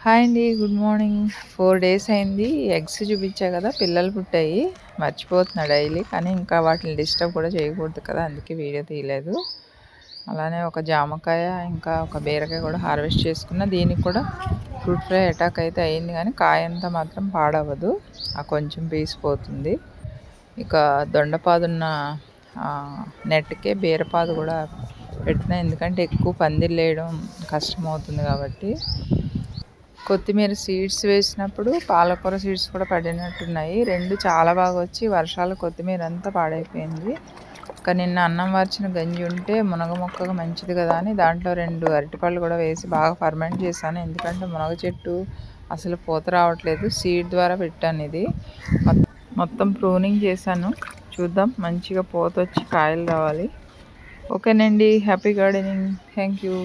Hi అండి. Good morning. 4 days అయింది. Eggs చూపించా కదా! పిల్లలు పుట్టాయి. మర్చిపోతున్నా డైలీ. కానీ ఇంకా వాటిని డిస్టర్బ్ కూడా చేయకూడదు కదా! అందుకే వీడియో తీయలేదు. అలానే ఒక జామకాయ, ఇంకా ఒక బీరకాయ కూడా హార్వెస్ట్ చేసుకున్నా. దీనికి కూడా ఫ్రూట్ ఫ్లై అటాక్ అయితే అయింది కానీ కాయంతా మాత్రం పాడవదు. ఆ కొంచెం పీస్ పోతుంది. ఇక దొండపాదున్న నెట్‌కే బీరపాదు కూడా పెట్టినా. ఎందుకంటే ఎక్కువ పందిర్లేయడం కష్టమవుతుంది కాబట్టి. కొత్తిమీర సీడ్స్ వేసినప్పుడు పాలకూర సీడ్స్ కూడా పడినట్టున్నాయి. 2 చాలా బాగా వచ్చి వర్షాలు కొత్తిమీర అంతా పాడైపోయింది. ఇంకా నిన్న అన్నం వార్చిన గంజి ఉంటే మునగ మొక్కగా మంచిది కదా అని దాంట్లో 2 అరటిపళ్ళు కూడా వేసి బాగా ఫర్మెంట్ చేశాను. ఎందుకంటే మునగ చెట్టు అసలు పూత రావట్లేదు. సీడ్ ద్వారా పెట్టాను ఇది. మొత్తం ప్రూనింగ్ చేశాను. చూద్దాం మంచిగా పూత వచ్చి కాయలు రావాలి. ఓకేనండి. Happy gardening. Thank you.